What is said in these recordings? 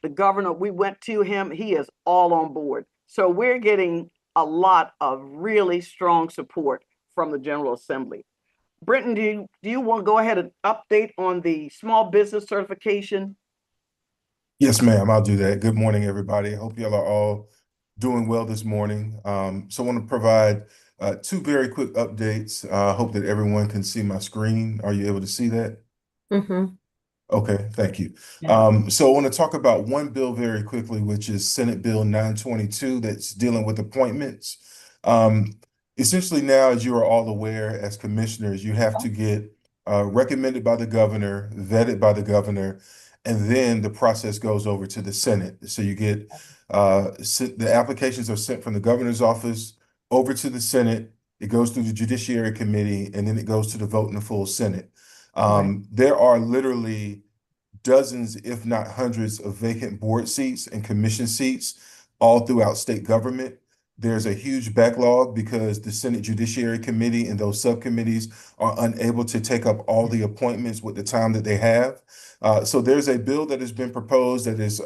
The governor, we went to him, he is all on board. So we're getting a lot of really strong support from the General Assembly. Brenton, do you want to go ahead and update on the small business certification? Yes, ma'am, I'll do that. Good morning, everybody. I hope y'all are all doing well this morning. So I want to provide two very quick updates. I hope that everyone can see my screen. Are you able to see that? Mm-hmm. Okay, thank you. Yeah. So I want to talk about one bill very quickly, which is Senate Bill 922 that's dealing with appointments. Um, Essentially now, as you are all aware, as commissioners, you have to get recommended by the governor, vetted by the governor, and then the process goes over to the Senate. So you get the applications are sent from the governor's office over to the Senate. It goes through the Judiciary Committee, and then it goes to the vote in the full Senate. Right. There are literally dozens, if not hundreds, of vacant board seats and commission seats all throughout state government. There's a huge backlog because the Senate Judiciary Committee and those subcommittees are unable to take up all the appointments with the time that they have. So there's a bill that has been proposed that is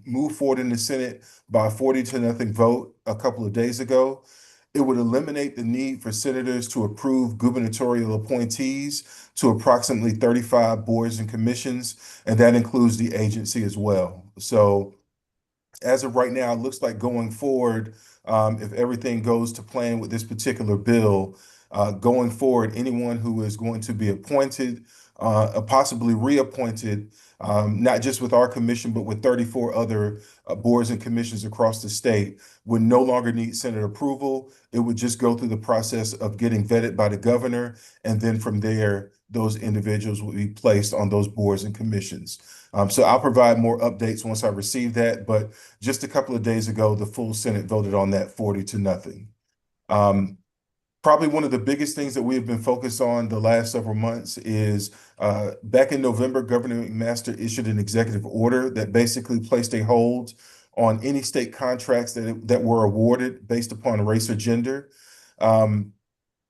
moved forward in the Senate by a 40 to nothing vote a couple of days ago. It would eliminate the need for senators to approve gubernatorial appointees to approximately 35 boards and commissions, and that includes the agency as well. So as of right now, it looks like going forward, if everything goes to plan with this particular bill, going forward, anyone who is going to be appointed, possibly reappointed, not just with our commission, but with 34 other boards and commissions across the state, would no longer need Senate approval. It would just go through the process of getting vetted by the governor, and then from there, those individuals will be placed on those boards and commissions. So I'll provide more updates once I receive that. But just a couple of days ago, the full Senate voted on that 40 to nothing. Um, Probably one of the biggest things that we have been focused on the last several months is back in November, Governor McMaster issued an executive order that basically placed a hold on any state contracts that were awarded based upon race or gender. Um,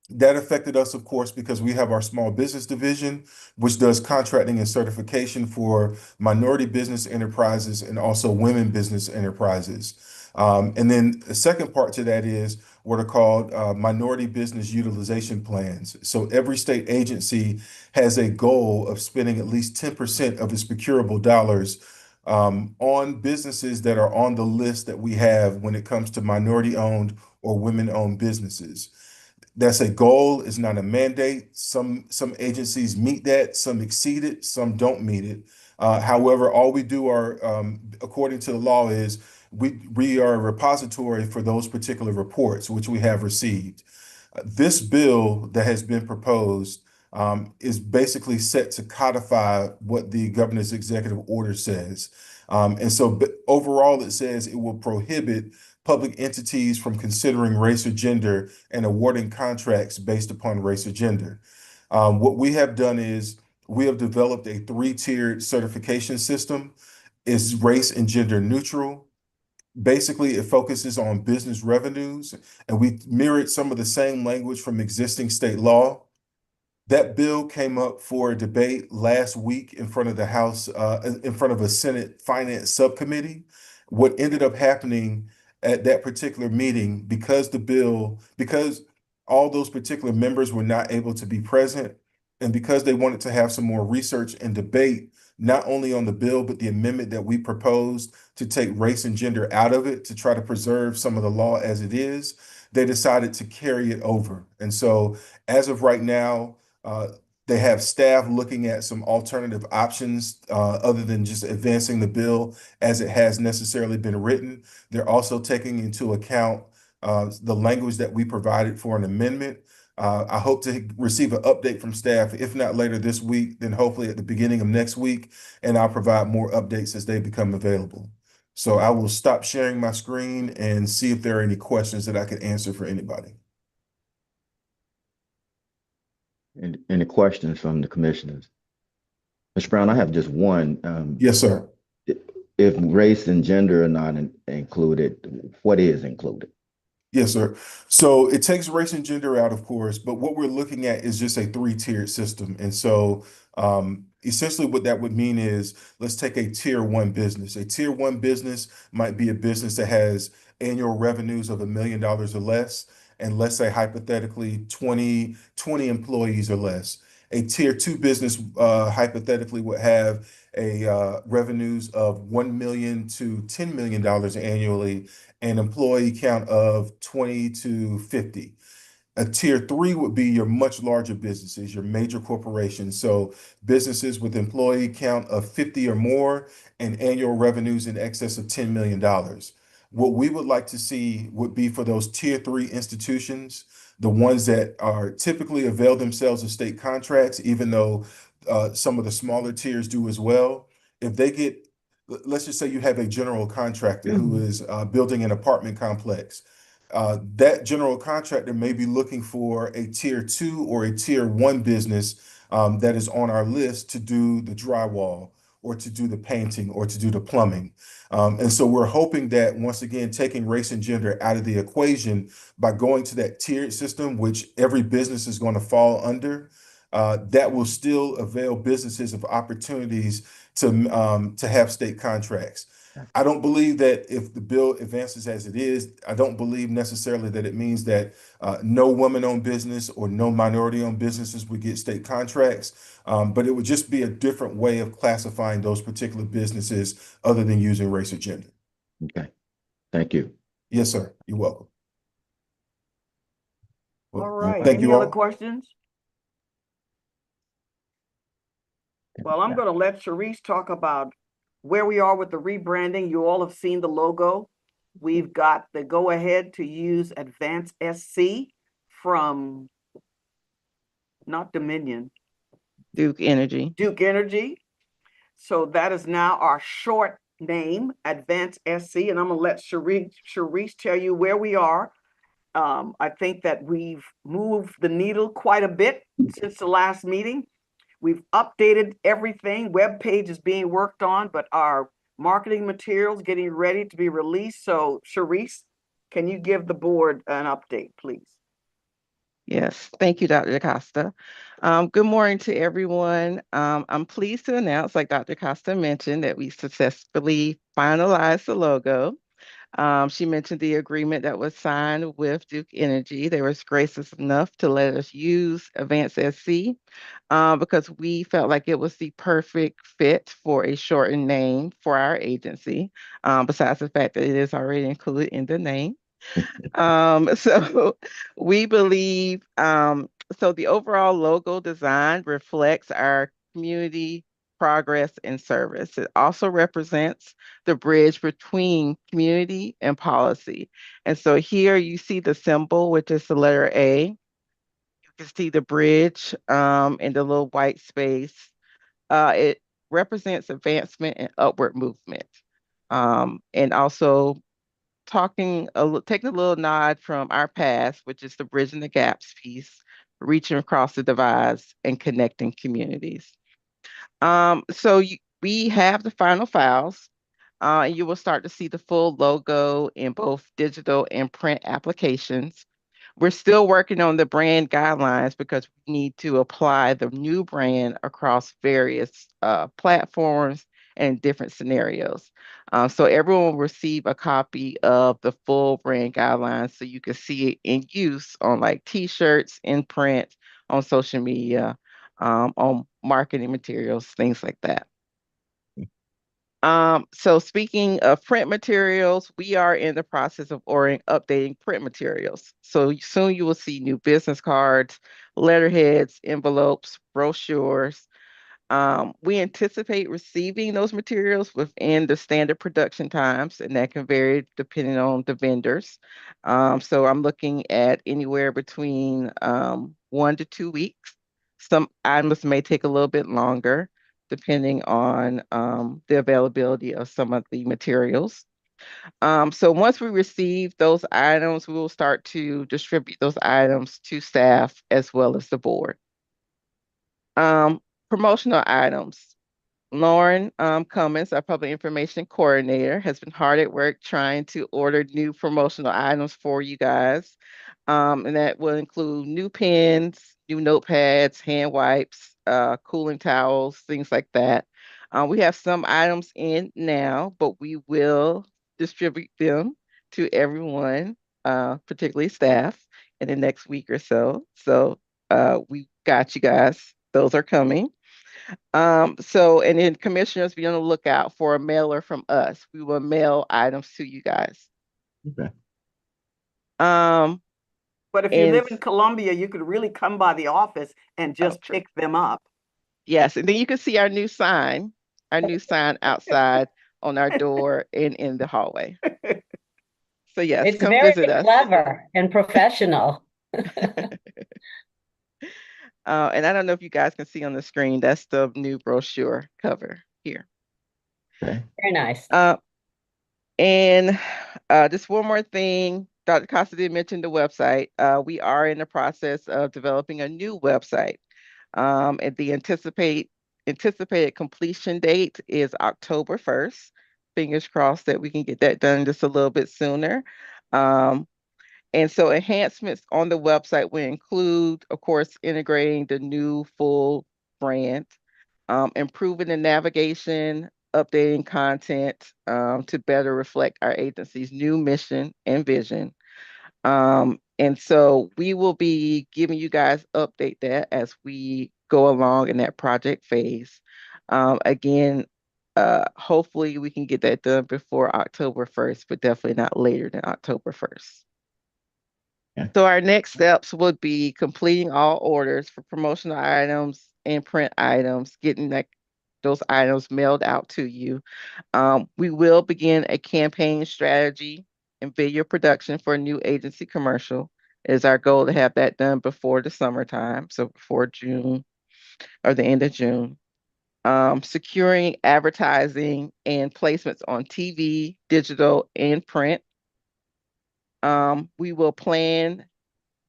that affected us, of course, because we have our small business division, which does contracting and certification for minority business enterprises and also women business enterprises. And then the second part to that is what are called minority business utilization plans. So every state agency has a goal of spending at least 10% of its procurable dollars on businesses that are on the list that we have when it comes to minority owned or women owned businesses. That's a goal, it's not a mandate. Some agencies meet that, some exceed it, some don't meet it. However, all we do are, according to the law, is we are a repository for those particular reports, which we have received. This bill that has been proposed is basically set to codify what the governor's executive order says. And so overall, it says it will prohibit public entities from considering race or gender and awarding contracts based upon race or gender. What we have done is we have developed a three-tiered certification system. It's race and gender neutral. Basically, it focuses on business revenues, and we mirrored some of the same language from existing state law. That bill came up for a debate last week in front of the House, in front of a Senate Finance Subcommittee. What ended up happening at that particular meeting, because all those particular members were not able to be present, and because they wanted to have some more research and debate, not only on the bill, but the amendment that we proposed to take race and gender out of it to try to preserve some of the law as it is, they decided to carry it over. And so, as of right now, uh, they have staff looking at some alternative options other than just advancing the bill as it has necessarily been written. They're also taking into account the language that we provided for an amendment. I hope to receive an update from staff, if not later this week, then hopefully at the beginning of next week, and I'll provide more updates as they become available. So I will stop sharing my screen and see if there are any questions that I could answer for anybody. And any questions from the commissioners? Mr. Brown, I have just one. Yes, sir. If race and gender are not included, what is included? Yes, sir. So it takes race and gender out, of course, but what we're looking at is just a three-tiered system. And so essentially what that would mean is, let's take a tier one business. A tier one business might be a business that has annual revenues of $1 million or less, and let's say hypothetically 20 employees or less. A tier two business hypothetically would have a revenues of $1 million to $10 million annually, and employee count of 20 to 50. A tier three would be your much larger businesses, your major corporations. So businesses with employee count of 50 or more and annual revenues in excess of $10 million. What we would like to see would be for those tier three institutions, the ones that are typically avail themselves of state contracts, even though some of the smaller tiers do as well. If they get, let's just say you have a general contractor who is building an apartment complex. That general contractor may be looking for a tier two or a tier one business that is on our list to do the drywall or to do the painting or to do the plumbing. And so we're hoping that, once again, taking race and gender out of the equation by going to that tiered system, which every business is going to fall under, that will still avail businesses of opportunities to have state contracts. I don't believe that if the bill advances as it is, I don't believe necessarily that it means that no woman-owned business or no minority-owned businesses would get state contracts, but it would just be a different way of classifying those particular businesses other than using race or gender. Okay, thank you. Yes, sir. You're welcome. All Well, right. thank Any you other all. questions? Well, I'm going to let Sharice talk about where we are with the rebranding. You all have seen the logo. We've got the go-ahead to use Advanced SC from, not Dominion, Duke Energy. Duke Energy. So that is now our short name, Advanced SC. And I'm going to let Sharice tell you where we are. I think that we've moved the needle quite a bit since the last meeting. We've updated everything. Web page is being worked on, but our marketing materials getting ready to be released. So Sharice, can you give the board an update, please? Yes, thank you, Dr. Costa. Good morning to everyone. I'm pleased to announce, like Dr. Costa mentioned, that we successfully finalized the logo. She mentioned the agreement that was signed with Duke Energy. They was gracious enough to let us use Advanced SC because we felt like it was the perfect fit for a shortened name for our agency, besides the fact that it is already included in the name. So we believe, so the overall logo design reflects our community progress and service. It also represents the bridge between community and policy. And so here you see the symbol, which is the letter A. You can see the bridge in the little white space. It represents advancement and upward movement. And also taking a little nod from our past, which is the bridging the gaps piece, reaching across the divides and connecting communities. We have the final files. And you will start to see the full logo in both digital and print applications. We're still working on the brand guidelines because we need to apply the new brand across various platforms and different scenarios. So everyone will receive a copy of the full brand guidelines so you can see it in use on like t-shirts, in print, on social media, on marketing materials, things like that. So speaking of print materials, we are in the process of ordering, updating print materials. So soon you will see new business cards, letterheads, envelopes, brochures. We anticipate receiving those materials within the standard production times, and that can vary depending on the vendors. So I'm looking at anywhere between 1 to 2 weeks. Some items may take a little bit longer, depending on the availability of some of the materials. So once we receive those items, we will start to distribute those items to staff as well as the board. Promotional items. Lauren Cummins, our public information coordinator, has been hard at work trying to order new promotional items for you guys. And that will include new pens, new notepads, hand wipes, cooling towels, things like that. We have some items in now, but we will distribute them to everyone, particularly staff, in the next week or so. So we got you guys. Those are coming. And then commissioners, be on the lookout for a mailer from us. We will mail items to you guys. Okay. Um, But if you and live in Columbia, you could really come by the office and just true. pick them up. Yes, and then you can see our new sign outside on our door and in the hallway. So yes, It's come very visit us. clever and professional. And I don't know if you guys can see on the screen, that's the new brochure cover here. Okay. Very nice. And just one more thing, Dr. Costa did mention the website. We are in the process of developing a new website. And the anticipated completion date is October 1st. Fingers crossed that we can get that done just a little bit sooner. And so enhancements on the website will include, of course, integrating the new full brand, improving the navigation, updating content to better reflect our agency's new mission and vision. And so we will be giving you guys update that as we go along in that project phase. Again, hopefully we can get that done before October 1st, but definitely not later than October 1st. Yeah. So our next steps would be completing all orders for promotional items and print items, getting those items mailed out to you. We will begin a campaign strategy and video production for a new agency commercial. It is our goal to have that done before the summertime, so before June or the end of June. Securing advertising and placements on TV, digital, and print. We will plan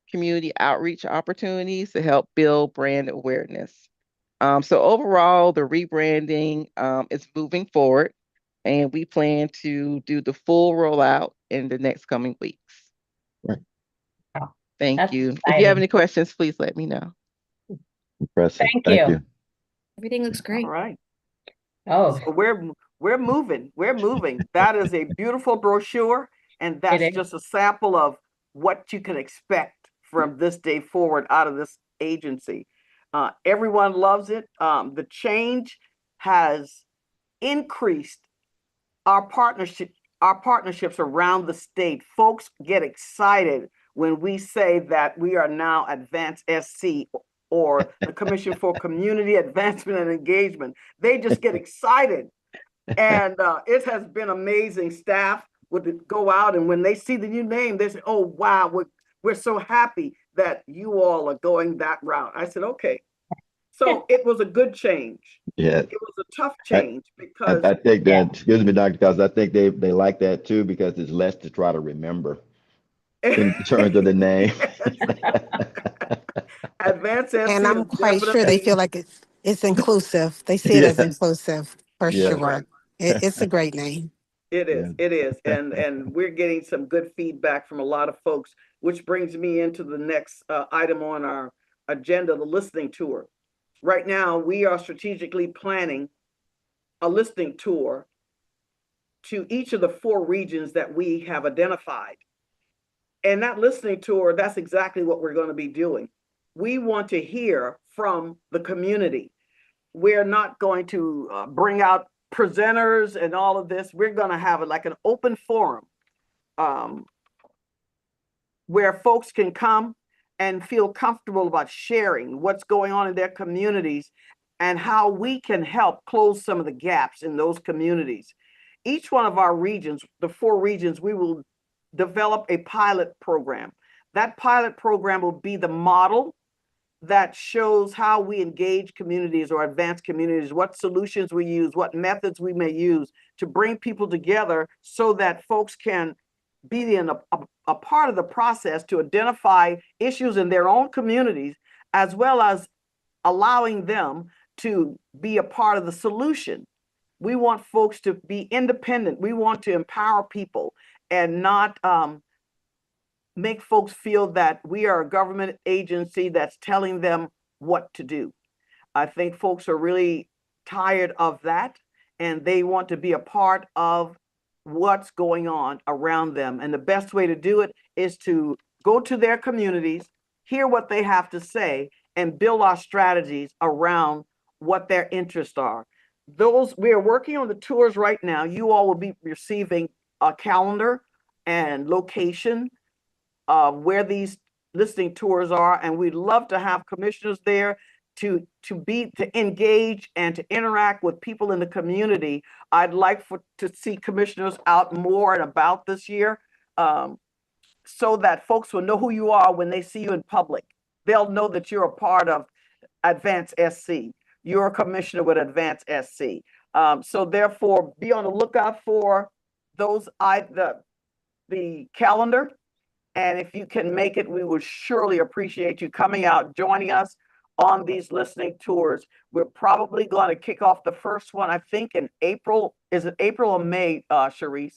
community outreach opportunities to help build brand awareness. So overall, the rebranding is moving forward, and we plan to do the full rollout in the next coming weeks. Right. Wow. Thank That's you. If you have exciting. any questions, please let me know. Impressive. Thank Thank you. you. Everything looks great. All right. Oh, So we're moving. We're moving. That is a beautiful brochure, and that's is. just a sample of what you can expect from this day forward out of this agency. Everyone loves it. The change has increased our partnerships around the state. Folks get excited when we say that we are now Advanced SC or the Commission for Community Advancement and Engagement. They just get excited. And it has been amazing. Staff would go out, and when they see the new name, they say, oh, wow, we're so happy that you all are going that route. I said, okay. So it was a good change. Yeah. It was a tough I, change because I think Yeah. that, excuse me, Doctor, because I think they like that too, because it's less to try to remember in terms of the name. Advanced SC And I'm is quite sure they definitely, feel like it's inclusive. They see it as Yeah. inclusive for Yeah. that's right. sure. It's a great name. It is. Yeah. It is. And we're getting some good feedback from a lot of folks, which brings me into the next item on our agenda, the listening tour. Right now, we are strategically planning a listening tour to each of the 4 regions that we have identified. And that listening tour, that's exactly what we're going to be doing. We want to hear from the community. We're not going to bring out presenters and all of this. We're going to have it like an open forum where folks can come and feel comfortable about sharing what's going on in their communities and how we can help close some of the gaps in those communities. Each one of our regions, the 4 regions, we will develop a pilot program. That pilot program will be the model that shows how we engage communities or advance communities, what solutions we use, what methods we may use to bring people together so that folks can be in a part of the process to identify issues in their own communities, as well as allowing them to be a part of the solution. We want folks to be independent. We want to empower people and not make folks feel that we are a government agency that's telling them what to do. I think folks are really tired of that, and they want to be a part of what's going on around them. And the best way to do it is to go to their communities, hear what they have to say, and build our strategies around what their interests are. We are working on the tours right now. You all will be receiving a calendar and location of where these listening tours are, and we'd love to have commissioners there to engage and to interact with people in the community. I'd like to see commissioners out more and about this year, so that folks will know who you are when they see you in public. They'll know that you're a part of Advance SC. You're a commissioner with Advance SC. So therefore, be on the lookout for the calendar. And if you can make it, we would surely appreciate you coming out, joining us on these listening tours. We're probably going to kick off the first one, I think, in April. Is it April or May, Sharice?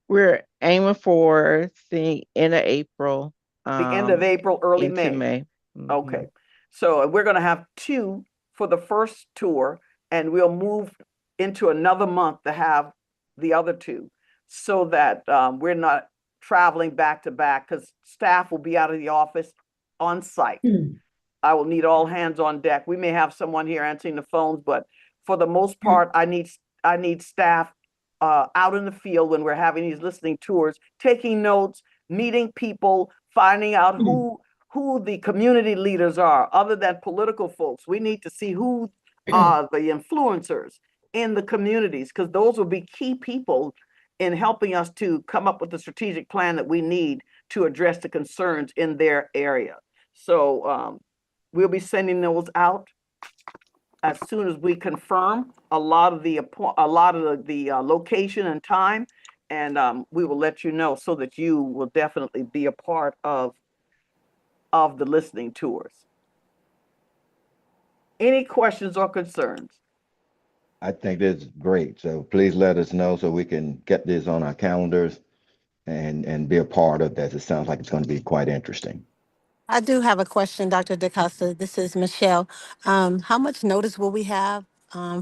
We're aiming for the end of April. The end of April, early into May. May. Mhm. Okay. So we're going to have 2 for the first tour, and we'll move into another month to have the other 2, so that we're not traveling back to back, because staff will be out of the office on site. I will need all hands on deck. We may have someone here answering the phones, but for the most part, I need staff out in the field when we're having these listening tours, taking notes, meeting people, finding out who the community leaders are, other than political folks. We need to see who are the influencers in the communities, because those will be key people in helping us to come up with the strategic plan that we need to address the concerns in their area. So we'll be sending those out as soon as we confirm a lot of the location and time, and we will let you know, so that you will definitely be a part of the listening tours. Any questions or concerns? I think that's great. So please let us know so we can get this on our calendars and be a part of that. It sounds like it's going to be quite interesting. I do have a question, Dr. DaCosta. This is Michelle. How much notice will we have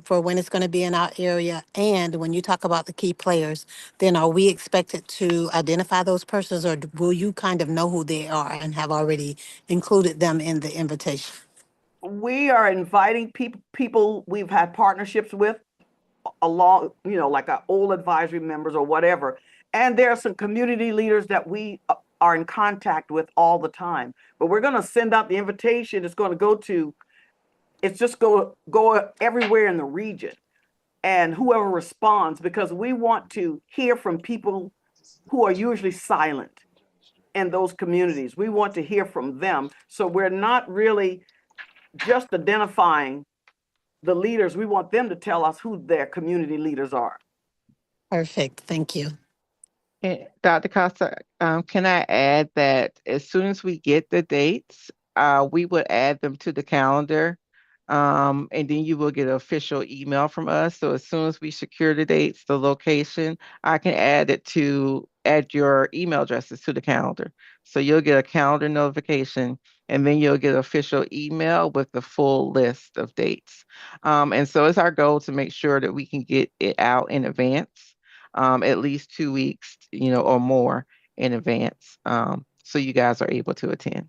for when it's going to be in our area? And when you talk about the key players, then are we expected to identify those persons, or will you kind of know who they are and have already included them in the invitation? We are inviting people we've had partnerships with along, like our old advisory members or whatever. And there are some community leaders that we are in contact with all the time. But we're going to send out the invitation. It's just go everywhere in the region, and whoever responds, because we want to hear from people who are usually silent in those communities. We want to hear from them. So we're not really just identifying the leaders. We want them to tell us who their community leaders are. Perfect. Thank you. And Dr. Costa, can I add that as soon as we get the dates, we would add them to the calendar, and then you will get an official email from us. So as soon as we secure the dates, the location, I can add your email addresses to the calendar. So you'll get a calendar notification, and then you'll get an official email with the full list of dates. And so it's our goal to make sure that we can get it out in advance. At least 2 weeks, or more in advance, so you guys are able to attend.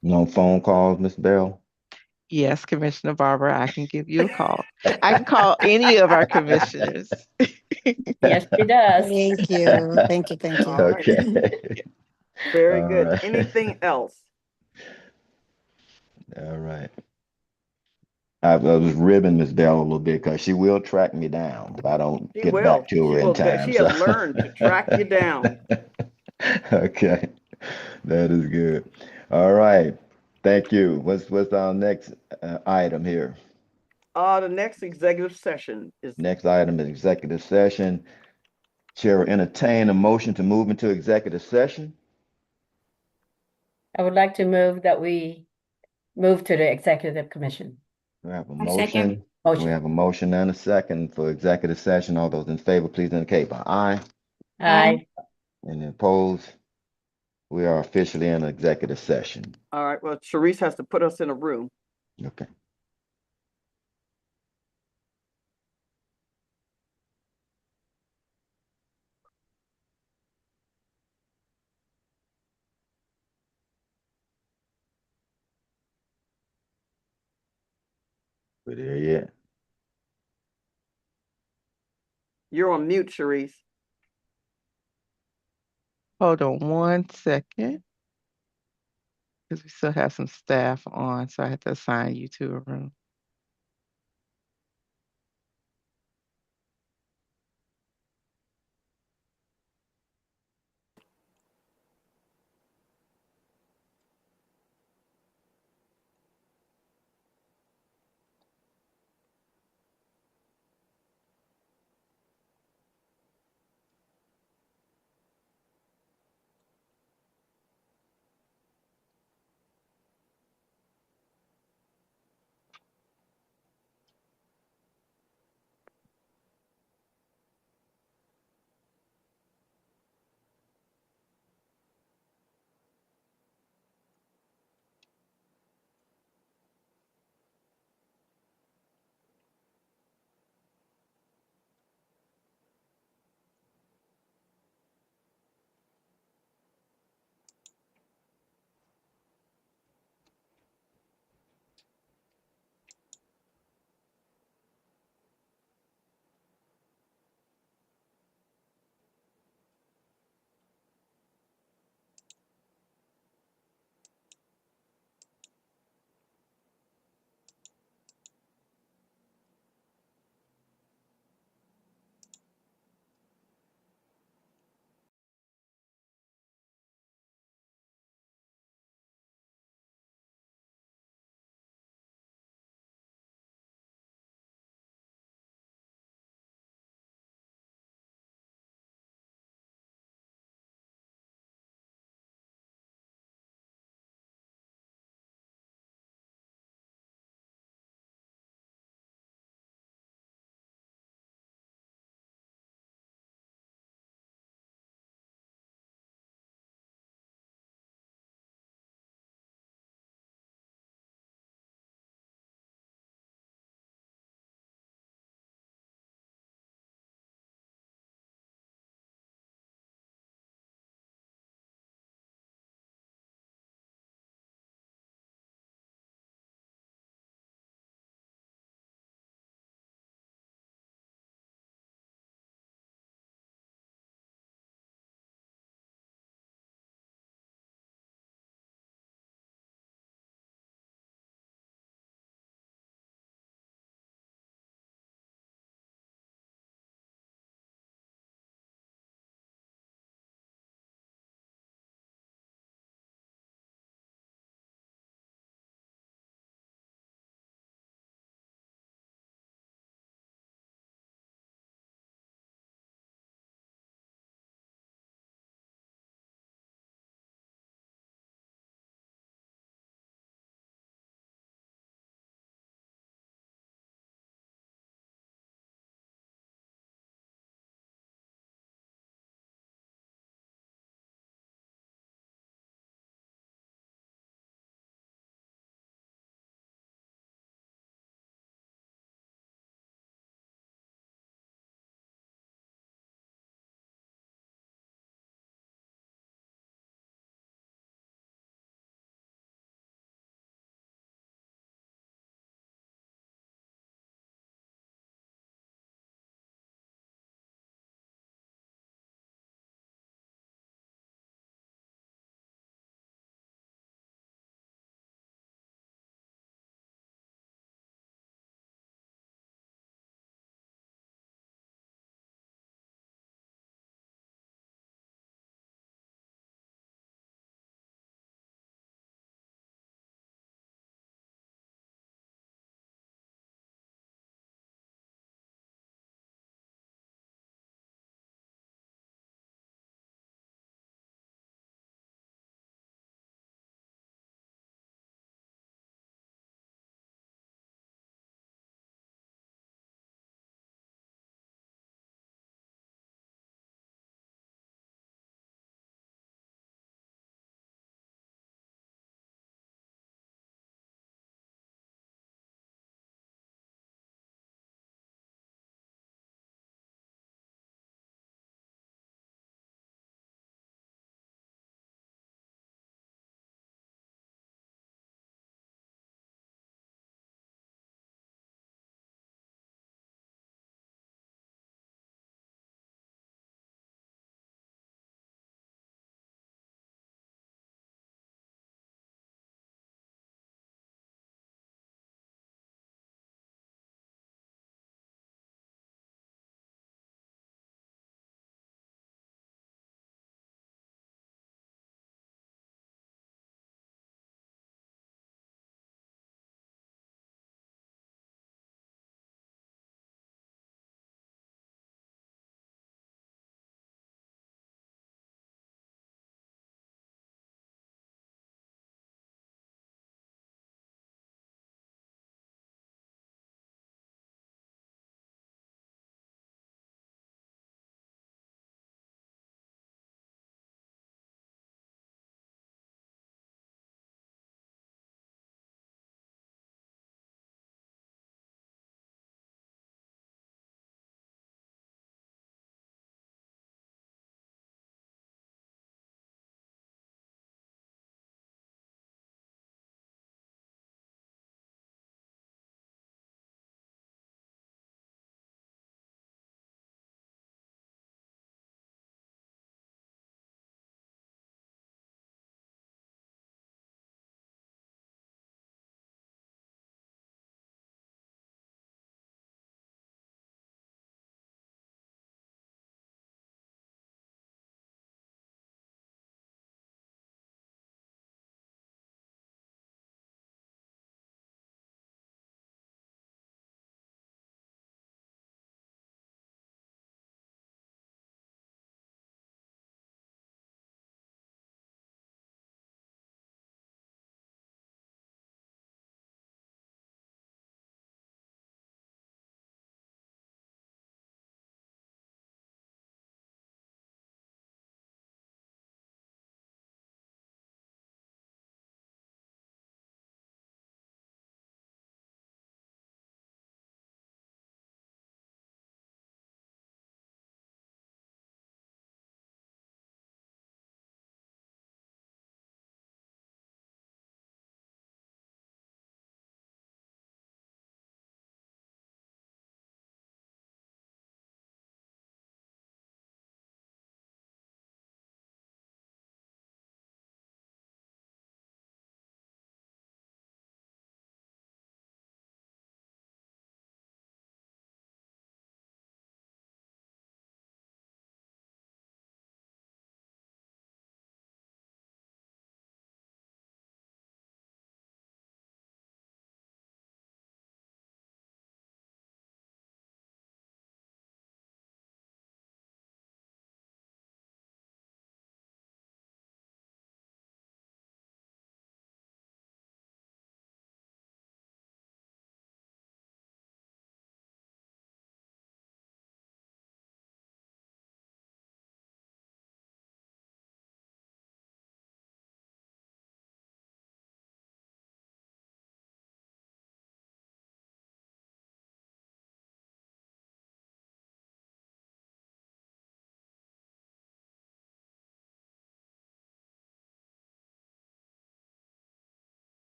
No phone calls, Ms. Bell? Yes, Commissioner Barbara, I can give you a call. I can call any of our commissioners. Yes, she does. Thank you. Thank you. Thank you. All right. Okay. Very All good. right. Anything else? All right. I was ribbing Ms. Bell a little bit because she will track me down if I don't She get will. back to her She in will. time. She has learned to track you down. Okay, that is good. All right, thank you. What's our next item here? The next executive session is Next item is executive session. Chair will entertain a motion to move into executive session. I would like to move that we move to the executive commission. We have a I second. motion. We have a motion and a second for executive session. All those in favor, please indicate by aye. Aye. Any opposed? We are officially in executive session. All right, well, Sharice has to put us in a room. Okay. We there yet? You're on mute, Sharice. Hold on 1 second, because we still have some staff on, so I have to assign you to a room.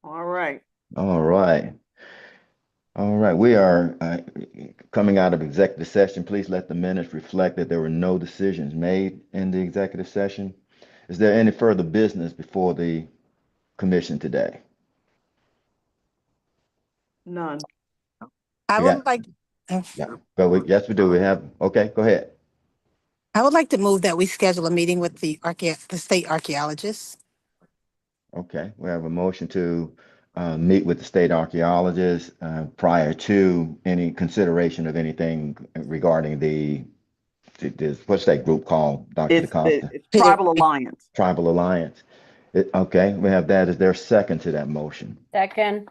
All right. All right. All right, we are coming out of executive session. Please let the minutes reflect that there were no decisions made in the executive session. Is there any further business before the commission today? None. I We would got, like, yeah, yes, we do. We have, okay, go ahead. I would like to move that we schedule a meeting with the state archaeologists. Okay, we have a motion to meet with the state archaeologist prior to any consideration of anything regarding what's that group called, Dr. DeCosta? It's Tribal Alliance. Tribal Alliance. Okay, we have that. Is there a second to that motion? Second.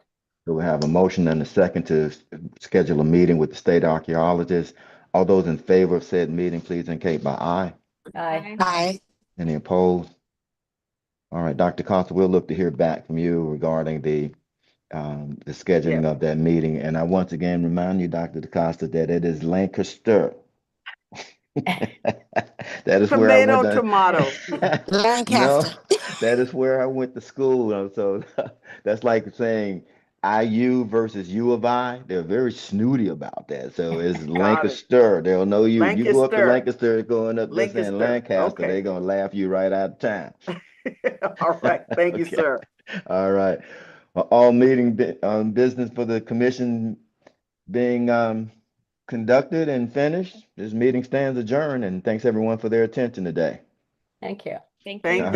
So we have a motion and a second to schedule a meeting with the state archaeologist. All those in favor of said meeting, please indicate by aye. Aye. Aye. Any opposed? All right, Dr. Costa, we'll look to hear back from you regarding the scheduling Yes. of that meeting. And I once again remind you, Dr. DeCosta, that it is Lancaster. That is where I went Tomato, tomato. No, Lancaster. that is where I went to school. So that's like saying IU versus U of I. They're very snooty about that. So it's Got it. Lancaster. They'll know you. If you go up to Lancaster. Lancaster going up there saying Lancaster. Lancaster, they're Okay. gonna laugh you right out of town. All right. Thank you, Okay. sir. All right. All meeting business for the commission being conducted and finished. This meeting stands adjourned, and thanks everyone for their attention today. Thank you. Thank you.